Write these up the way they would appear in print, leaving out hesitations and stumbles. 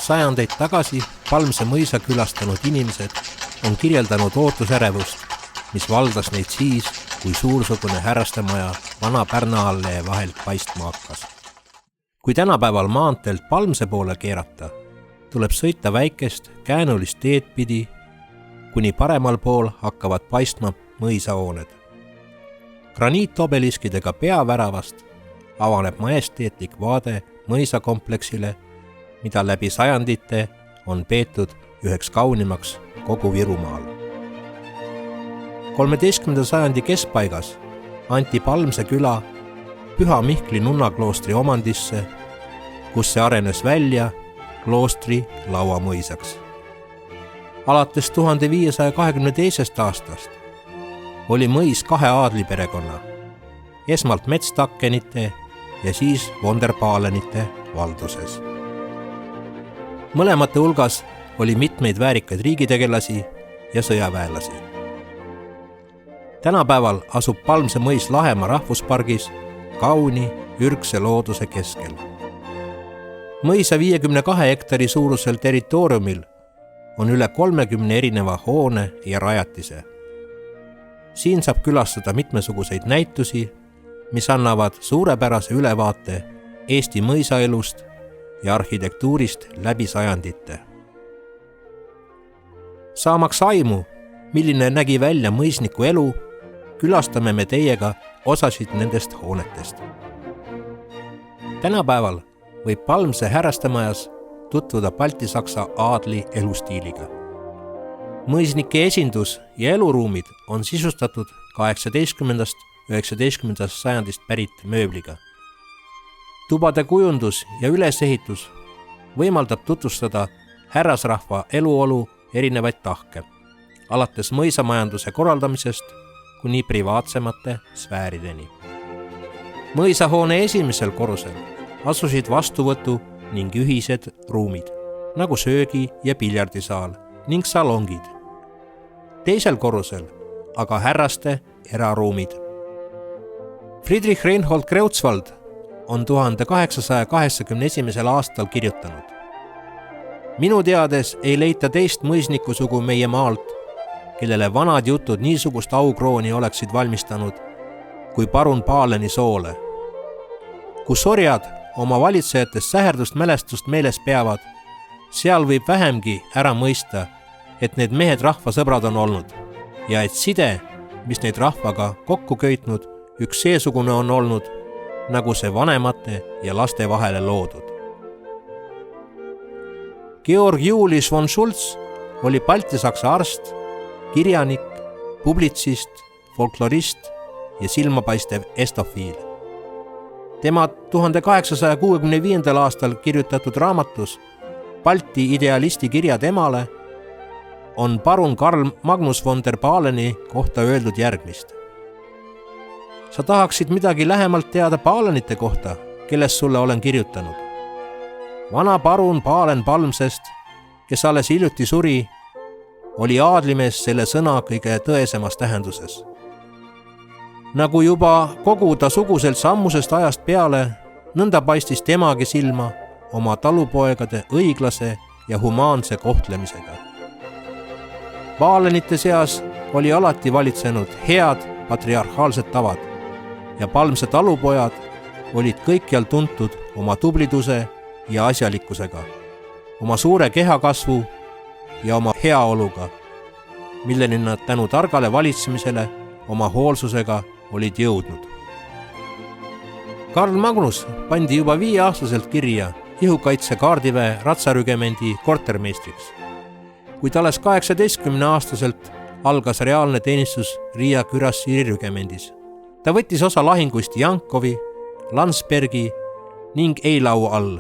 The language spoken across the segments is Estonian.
sajandeid tagasi Palmse mõisa külastanud inimesed on kirjeldanud ootusärevust, mis valdas neid siis, kui suursugune härrastemaja vana Pärna-allee vahelt paistma hakkas. Kui tänapäeval maanteelt Palmse poole keerata, tuleb sõita väikest käänulist teed pidi, kuni paremal pool hakkavad paistma mõisahooned. Graniitobeliskidega peaväravast avaneb majesteetlik vaade mõisakompleksile, mida läbi sajandite on peetud üheks kaunimaks kogu Virumaal. 13. sajandi keskpaigas anti Palmse küla Püha Mihkli nunnakloostri omandisse, kus see arenes välja kloostri lauamõisaks. Alates 1522. aastast oli mõis kahe aadliperekonna, esmalt Metstakkenite ja siis Vonderpaalenite valduses. Mõlemate hulgas oli mitmeid väärikaid riigitegelasi ja sõjaväelasi. Tänapäeval asub Palmse mõis Lahemaa rahvuspargis kauni ürgse looduse keskel. Mõisa 52 hektari suurusel territooriumil on üle 30 erineva hoone ja rajatise. Siin saab külastada mitmesuguseid näitusi, mis annavad suurepärase ülevaate Eesti mõisaelust ja arhitektuurist läbi sajandite. Saamaks aimu, milline nägi välja mõisniku elu, külastame me teiega osasid nendest hoonetest. Tänapäeval võib Palmse härrastemajas tutvuda baltisaksa aadli elustiiliga. Mõisnike esindus ja eluruumid on sisustatud 18. 19. sajandist pärit mööbliga. Tubade kujundus ja ülesehitus võimaldab tutvustada härrasrahva eluolu erinevaid tahke, alates mõisamajanduse korraldamisest kuni privaatsemate sfäärideni. Mõisahoone esimesel korrusel asusid vastuvõtu ning ühised ruumid, nagu söögi- ja piljardisaal ning salongid. Teisel korrusel aga härraste eraruumid. Friedrich Reinhold Kreutzwald on 1881. aastal kirjutanud: Minu teades ei leita teist mõisnikusugu meie maalt, kellele vanad jutud niisugust aukrooni oleksid valmistanud kui parun Paaleni soole. Kus orjad oma valitsejatest säherdust mälestust meeles peavad, seal võib vähemgi ära mõista, et need mehed rahvasõbrad on olnud ja et side, mis neid rahvaga kokku köitnud, üks seesugune on olnud, nagu see vanemate ja laste vahele loodud. Georg Julius von Schulz oli baltisaksa arst, kirjanik, publitsist, folklorist ja silmapaistev estofiil. Tema 1865. aastal kirjutatud raamatus Balti idealisti kirjad emale on parun Karl Magnus von der Paaleni kohta öeldud järgmist. Sa tahaksid midagi lähemalt teada Paalenite kohta, kellest sulle olen kirjutanud. Vana parun Paalen Palmsest, kes alles hiljuti suri, oli aadlimees selle sõna kõige tõesemas tähenduses. Nagu juba kogu ta suguselt sammusest ajast peale, nõnda paistis temagi silma oma talupoegade õiglase ja humaanse kohtlemisega. Paalenite seas oli alati valitsenud head patriarhaalsed tavad ja Palmse talupojad olid kõikjal tuntud oma tubliduse ja asjalikkusega, oma suure kehakasvu ja oma heaoluga, milleni nad tänu targale valitsemisele oma hoolsusega olid jõudnud. Karl Magnus pandi juba 5-aastaselt kirja Ihukaitse kaardiväe ratsarügemendi kortermeistriks. Kuid alles 18-aastaselt algas reaalne teenistus Riia kürassiiri rügemendis. Ta võttis osa lahinguist Jankovi, Landsbergi ning Eilau all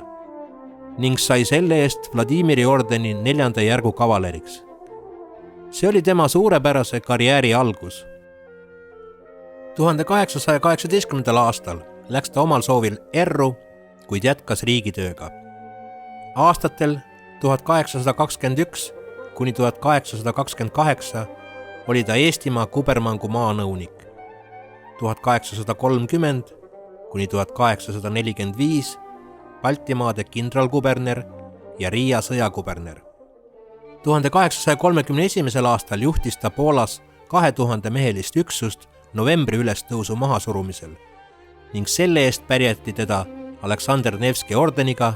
ning sai selle eest Vladimiri ordeni 4. järgu kavaleriks. See oli tema suurepärase karjääri algus. 1818. aastal läks ta omal soovil erru, kuid jätkas riigitööga. Aastatel 1821 kuni 1828 oli ta Eestimaa kubermangu maanõunik. 1830 kuni 1845 Baltimaade kindralkuberner ja Riia sõjakuberner. 1831. aastal juhtis ta Poolas 2000 mehelist üksust novembri ülestõusu mahasurumisel ning selle eest pärjati teda Aleksander Nevski ordeniga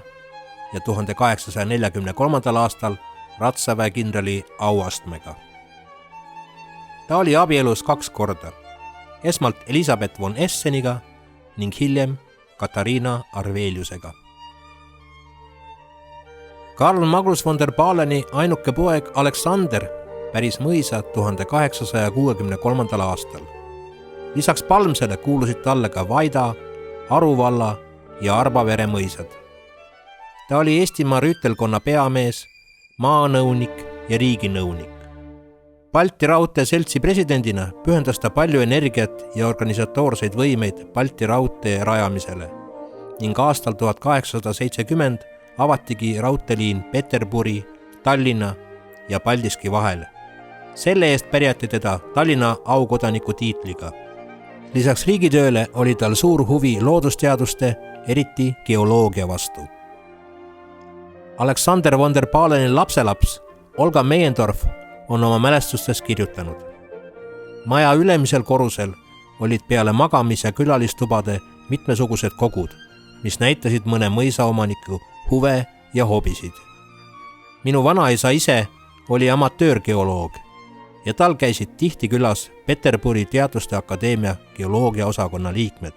ja 1843. aastal Ratsaväe kindrali auastmega. Ta oli abielus 2 korda, esmalt Elisabeth von Esseniga ning hiljem Katariina Arveliusega. Karl Magnus von der Paleni ainuke poeg Aleksander päris mõisa 1863. aastal. Lisaks Palmsele kuulusid talle ka Vaida, Aruvalla ja Arbavere mõisad. Ta oli Eestimaa rüütelkonna peamees, maanõunik ja riiginõunik. Balti Raudtee seltsi presidendina pühendas ta palju energiat ja organisatoorseid võimeid Balti Raudtee rajamisele ning aastal 1870 avatigi raudteeliin Peterburi, Tallinna ja Paldiski vahel. Selle eest pärjati teda Tallinna aukodaniku tiitliga. Lisaks riigitööle oli tal suur huvi loodusteaduste, eriti geoloogia vastu. Aleksander von der Paleni lapselaps Olga Meiendorf on oma mälestustes kirjutanud. Maja ülemisel korrusel olid peale magamis- ja külalistubade mitmesugused kogud, mis näitasid mõne mõisaomaniku huve ja hobisid. Minu vanaisa ise oli amatöörgeoloog ja tal käisid tihti külas Peterburi Teaduste Akadeemia geoloogia osakonna liikmed.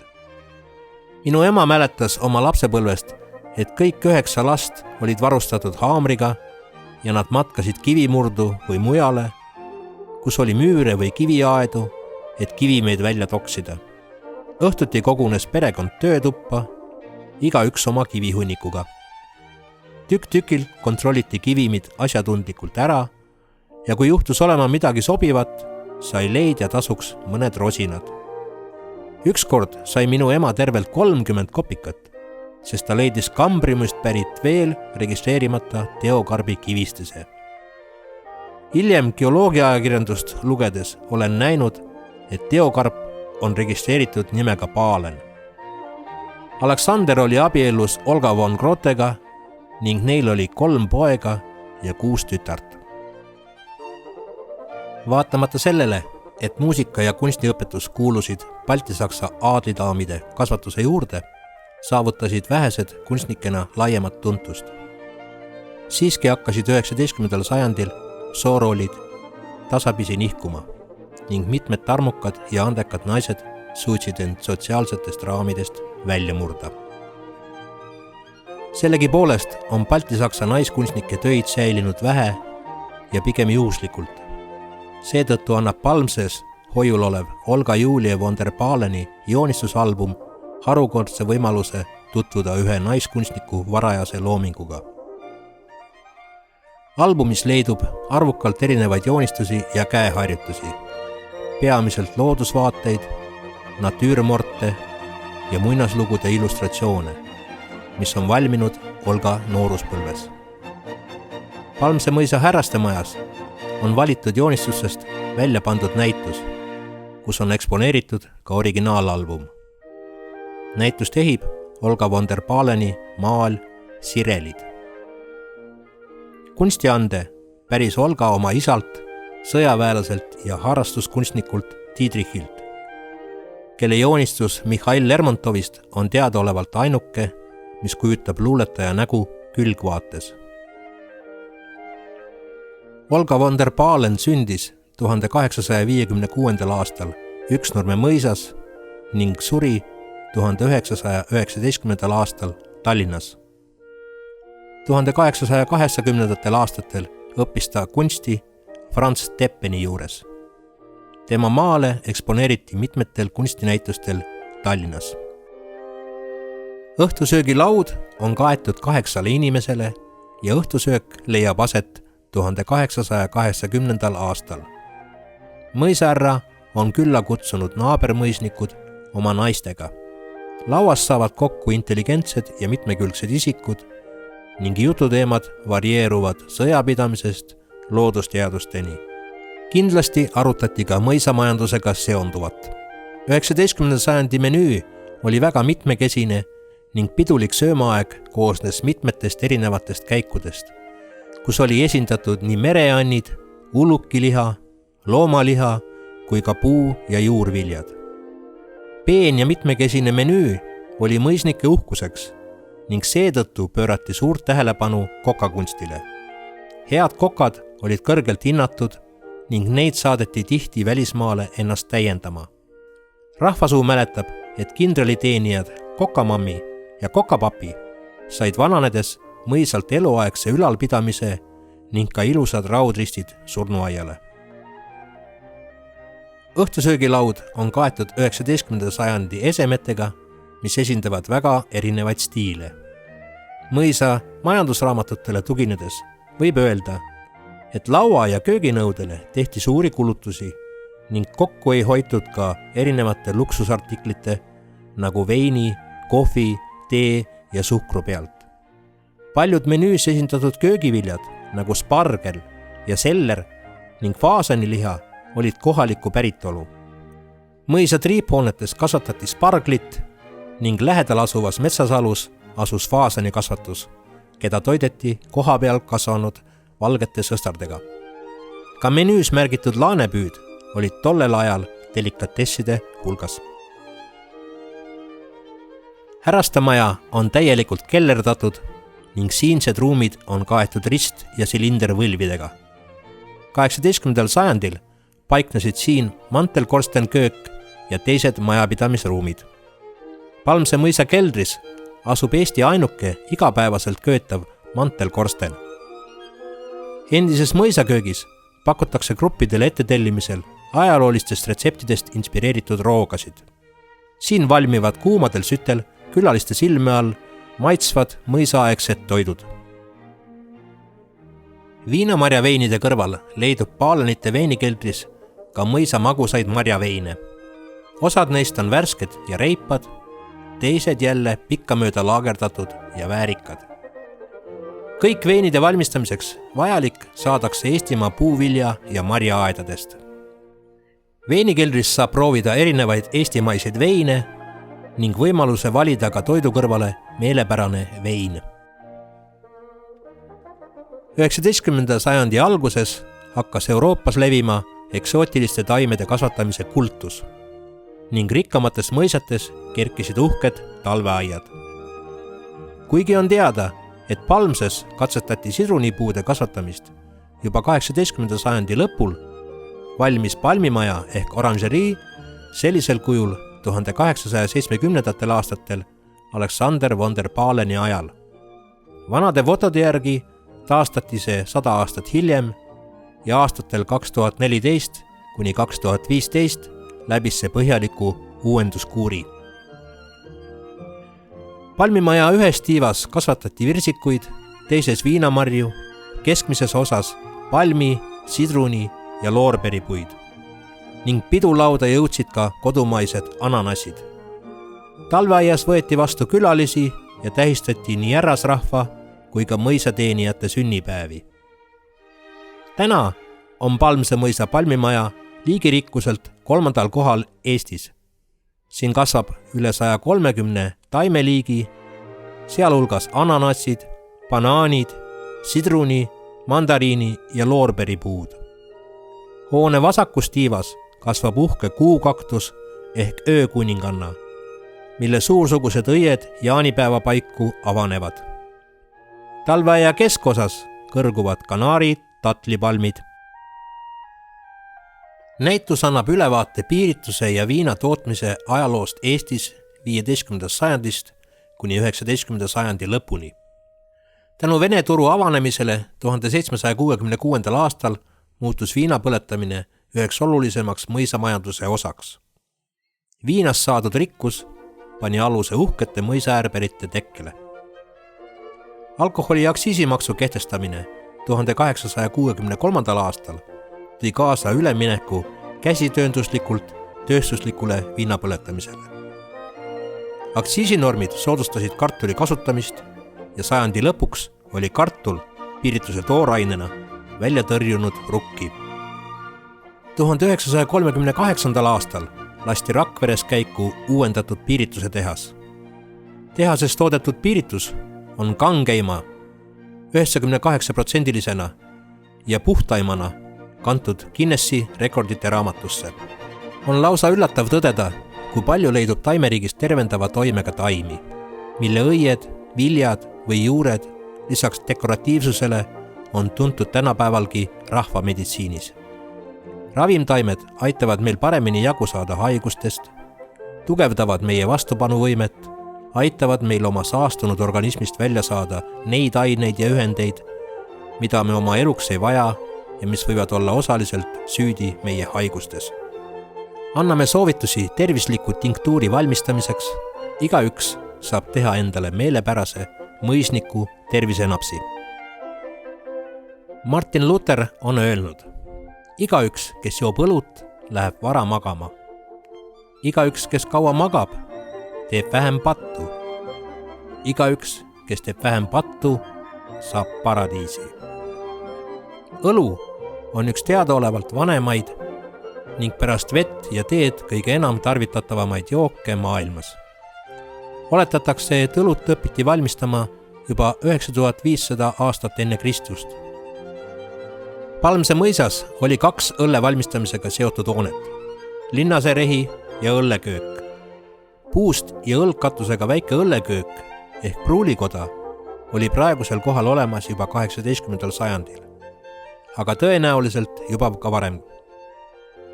Minu ema mäletas oma lapsepõlvest, et kõik 9 last olid varustatud haamriga ja nad matkasid kivimurdu või mujale, kus oli müüre või kiviaedu, et kivimeid välja toksida. Õhtuti kogunes perekond töötuppa, igaüks oma kivihunnikuga. Tükk-tükilt kontrolliti kivimid asjatundlikult ära ja kui juhtus olema midagi sobivat, sai leidja tasuks mõned rosinad. Ükskord sai minu ema tervelt 30 kopikat, sest ta leidis Kambriumist pärit veel registreerimata teokarbi kivistise. Hiljem geoloogiaajakirjandust lugedes olen näinud, et teokarp on registreeritud nimega Palen. Aleksander oli abiellus Olga von Grotega ning neil oli 3 poega ja 6 tütart. Vaatamata sellele, et muusika- ja kunstiõpetus kuulusid baltisaksa aadlidaamide kasvatuse juurde, saavutasid vähesed kunstnikena laiemat tuntust. Siiski hakkasid 19. sajandil sooroolid tasapisi nihkuma ning mitmed tarmukad ja andekad naised suutsid end sotsiaalsetest raamidest välja murda. Sellegipoolest on baltisaksa naiskunstnike töid säilinud vähe ja pigem juhuslikult. Seetõttu annab Palmses hoiul olev Olga Julia von der Paleni joonistusalbum harukordse võimaluse tutvuda ühe naiskunstniku varajase loominguga. Albumis leidub arvukalt erinevaid joonistusi ja käeharjutusi, peamiselt loodusvaateid, natüürmorte ja muinaslugude illustratsioone, mis on valminud Olga nooruspõlves. Palmse mõisa härrastemajas on valitud joonistustest välja pandud näitus, kus on eksponeeritud ka originaalalbum. Näitust ehib Olga von der Paleni maal Sirelid. Kunstiande päris Olga oma isalt, sõjaväelaselt ja harrastuskunstnikult Diedrichilt, kelle joonistus Mihhail Lermontovist on teadaolevalt ainuke, mis kujutab luuletaja nägu külgvaates. Olga von der Palen sündis 1856. aastal Üksnurme mõisas ning suri 1919. aastal Tallinnas. 1880. aastatel õppis ta kunsti Franz Teppeni juures. Tema maale eksponeeriti mitmetel kunstinäitustel Tallinnas. Õhtusöögilaud on kaetud 8 inimesele ja õhtusöök leiab aset 1880. aastal. Mõisarra on külla kutsunud naabermõisnikud oma naistega. Lauas saavad kokku intelligentsed ja mitmekülgsed isikud ning jututeemad varieeruvad sõjapidamisest loodusteadusteni. Kindlasti arutati ka mõisamajandusega seonduvat. 19. sajandi menüü oli väga mitmekesine ning pidulik söömaaeg koosnes mitmetest erinevatest käikudest, kus oli esindatud nii mereannid, ulukiliha, loomaliha kui ka puu- ja juurviljad. Peen ja mitmekesine menüü oli mõisnike uhkuseks ning seetõttu pöörati suurt tähelepanu kokakunstile. Head kokad olid kõrgelt hinnatud ning neid saadeti tihti välismaale ennast täiendama. Rahvasuu mäletab, et kindraliteenijad kokamammi ja kokapapi said vananedes mõisalt eluaegse ülalpidamise ning ka ilusad raudristid surnuaiale. Õhtusöögilaud on kaetud 19. sajandi esemetega, mis esindavad väga erinevaid stiile. Mõisa majandusraamatutele tuginedes võib öelda, et laua- ja kööginõudele tehti suuri kulutusi ning kokku ei hoitud ka erinevate luksusartiklite nagu veini, kohvi, tee ja suhkru pealt. Paljud menüüs esindatud köögiviljad nagu spargel ja seller ning faasaniliha olid kohalikku päritolu. Mõisa triiphoonetes kasvatati sparglit ning lähedal asuvas metsasalus asus faasani kasvatus, keda toideti kohapeal kasvanud valgete sõstardega. Ka menüüs märgitud laanepüüd olid tollel ajal delikatesside hulgas. Härastamaja on täielikult kellerdatud ning siinsed ruumid on kaetud rist- ja silindervõlvidega. 18. sajandil paiknesid siin mantelkorstenköök ja teised majapidamisruumid. Palmse mõisa keldris asub Eesti ainuke igapäevaselt köötav mantelkorsten. Endises mõisaköögis pakutakse gruppidele ettetellimisel ajaloolistest retseptidest inspireeritud roogasid. Siin valmivad kuumadel sütel külaliste silme all maitsvad mõisaaegsed toidud. Viinamarjaveinide kõrval leidub Paalanite veinikeldris ka mõisa magusaid marjaveine. Osad neist on värsked ja reipad, teised jälle pikkamööda laagerdatud ja väärikad. Kõik veinide valmistamiseks vajalik saadakse Eestimaa puuvilja ja marjaaedadest. Veinikeldris saab proovida erinevaid eestimaiseid veine ning võimaluse valida ka toidu kõrvale meelepärane vein. 19. sajandi alguses hakkas Euroopas levima eksootiliste taimede kasvatamise kultus ning rikkamates mõisates kerkisid uhked talveaiad. Kuigi on teada, et Palmses katsetati sidrunipuude kasvatamist juba 18. sajandi lõpul, valmis palmimaja ehk oranžerii sellisel kujul 1870. aastatel Alexander von der Paleni ajal. Vanade fotode järgi taastati see 100 aastat hiljem ja aastatel 2014 kuni 2015 läbis see põhjaliku uuenduskuuri. Palmimaja ühes tiivas kasvatati virsikuid, teises viinamarju, keskmises osas palmi, sidruni ja loorberipuid ning pidulauda jõudsid ka kodumaised ananassid. Talveaias võeti vastu külalisi ja tähistati nii härrasrahva kui ka mõisateenijate sünnipäevi. Täna on Palmse mõisa palmimaja liigirikkuselt 3. kohal Eestis. Siin kasvab üle 130 taimeliigi, sealhulgas ananassid, banaanid, sidruni, mandariini ja loorberipuud. Hoone vasakus tiivas kasvab uhke kuukaktus ehk öökuninganna, mille suursugused õied jaanipäeva paiku avanevad. Talveaia keskosas kõrguvad kanaarid, tatlipalmid. Näitus annab ülevaate piirituse ja viina tootmise ajaloost Eestis 15. sajandist kuni 19. sajandi lõpuni. Tänu Vene turu avanemisele 1766. aastal muutus viina põletamine üheks olulisemaks mõisamajanduse osaks. Viinast saadud rikkus pani aluse uhkete mõisaäärberite tekkele. Alkoholi aktsiisimaksu kehtestamine 1863. aastal tõi kaasa ülemineku käsitöönduslikult tööstuslikule viinapõletamisele. Aktsiisinormid soodustasid kartuli kasutamist ja sajandi lõpuks oli kartul piirituse toorainena välja tõrjunud rukki. 1938. aastal lasti Rakveres käiku uuendatud piirituse tehas. Tehases toodetud piiritus on kangeima 98%-lisena ja puhtaimana kantud Guinessi rekordite raamatusse. On lausa üllatav tõdeda, kui palju leidub taimeriigis tervendava toimega taimi, mille õied, viljad või juured lisaks dekoratiivsusele on tuntud tänapäevalgi rahvameditsiinis. Ravimtaimed aitavad meil paremini jagu saada haigustest, tugevdavad meie vastupanuvõimet, aitavad meil oma saastunud organismist välja saada neid aineid ja ühendeid, mida me oma eluks ei vaja ja mis võivad olla osaliselt süüdi meie haigustes. Anname soovitusi tervisliku tinktuuri valmistamiseks. Igaüks saab teha endale meelepärase mõisniku tervisenapsi. Martin Luther on öelnud: igaüks, kes joob õlut, läheb vara magama. Igaüks, kes kaua magab, teeb vähem pattu. Igaüks, kes teeb vähem pattu, saab paradiisi. Õlu on üks teadaolevalt vanemaid ning pärast vett ja teed kõige enam tarvitatavamaid jooke maailmas. Oletatakse, et õlut õpiti valmistama juba 9500 aastat enne Kristust. Palmse mõisas oli 2 õlle valmistamisega seotud hoonet: linnaserehi ja õlleköök. Puust ja õlgkatusega väike õlleköök ehk pruulikoda oli praegusel kohal olemas juba 18. sajandil, aga tõenäoliselt juba ka varem.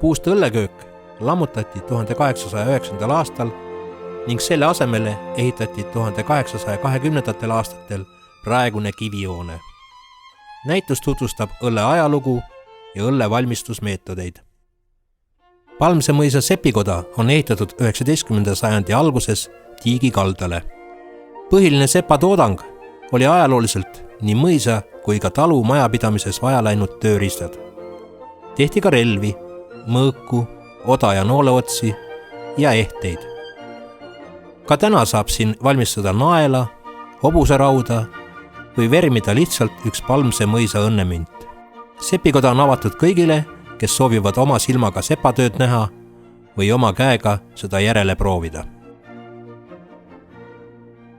Puust õlleköök lammutati 1809. aastal ning selle asemele ehitati 1820. aastatel praegune kivihoone. Näitus tutvustab õlle ajalugu ja õlle valmistusmeetodeid. Palmse mõisa sepikoda on ehitatud 19. sajandi alguses Tiigi kaldale. Põhiline sepatoodang oli ajalooliselt nii mõisa kui ka talu majapidamises vaja läinud tööriistad. Tehti ka relvi, mõõku, oda- ja nooleotsi ja ehteid. Ka täna saab siin valmistada naela, hobuserauda või vermida lihtsalt üks Palmse mõisa õnnemünt. Sepikoda on avatud kõigile, kes soovivad oma silmaga sepatööd näha või oma käega seda järele proovida.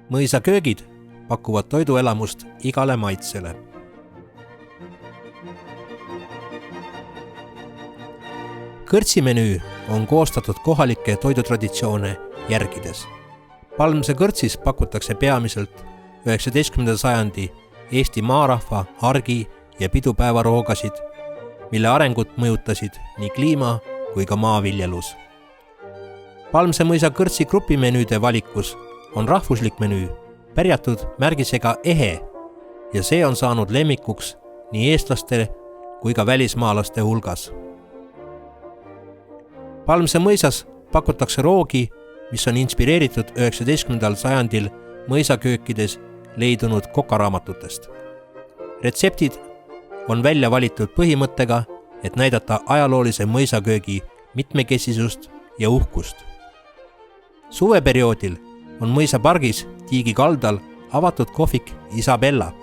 Mõisa köögid pakuvad toiduelamust igale maitsele. Kõrtsimenüü on koostatud kohalikke toidutraditsioone järgides. Palmse kõrtsis pakutakse peamiselt 19. sajandi Eesti maarahva argi- ja pidupäevaroogasid, mille arengut mõjutasid nii kliima kui ka maaviljelus. Palmse mõisa kõrtsi grupimenüüde valikus on rahvuslik menüü pärjatud märgisega ehe ja see on saanud lemmikuks nii eestlaste kui ka välismaalaste hulgas. Palmse mõisas pakutakse roogi, mis on inspireeritud 19. sajandil mõisaköökides leidunud kokaraamatutest. Retseptid on välja valitud põhimõttega, et näidata ajaloolise mõisaköögi mitmekesisust ja uhkust. Suveperioodil on mõisapargis Tiigi kaldal avatud kohvik Isabella,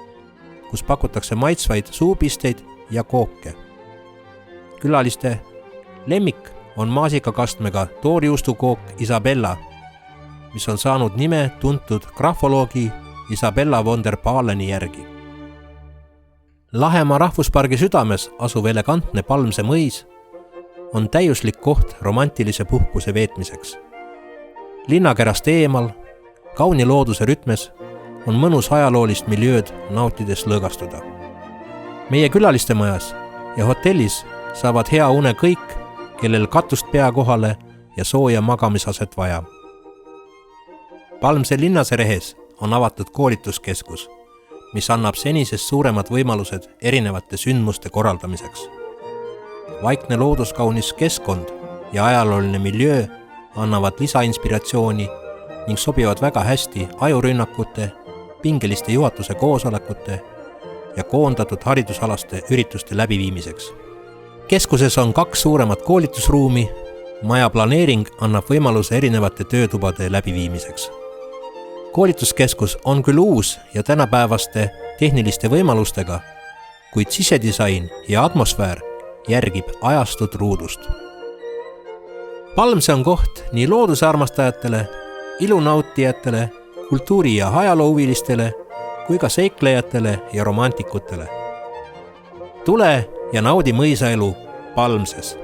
kus pakutakse maitsvaid suupisteid ja kooke. Külaliste lemmik on maasikakastmega toorjuustukook Isabella, mis on saanud nime tuntud grafoloogi Isabella von der Paleni järgi. Lahemaa rahvuspargi südames asuv elegantne Palmse mõis on täiuslik koht romantilise puhkuse veetmiseks. Linnakerast eemal, kauni looduse rütmes on mõnus ajaloolist miljööd nautides lõõgastuda. Meie külaliste majas ja hotellis saavad hea une kõik, kellel katust pea kohale ja sooja magamisaset vaja. Palmse linnaserehes on avatud koolituskeskus, mis annab senisest suuremad võimalused erinevate sündmuste korraldamiseks. Vaikne looduskaunis keskkond ja ajalooline miljöö annavad lisainspiratsiooni ning sobivad väga hästi ajurünnakute, pingeliste juhatuse koosolekute ja koondatud haridusalaste ürituste läbiviimiseks. Keskuses on 2 suuremat koolitusruumi, maja planeering annab võimaluse erinevate töötubade läbiviimiseks. Koolituskeskus on küll uus ja tänapäevaste tehniliste võimalustega, kuid sisedisain ja atmosfäär järgib ajastut ruudust. Palmse on koht nii looduse armastajatele, ilunautijatele kultuuri- ja ajaloohuvilistele kui ka seiklejatele ja romantikutele. Tule ja naudi mõisaelu Palmses.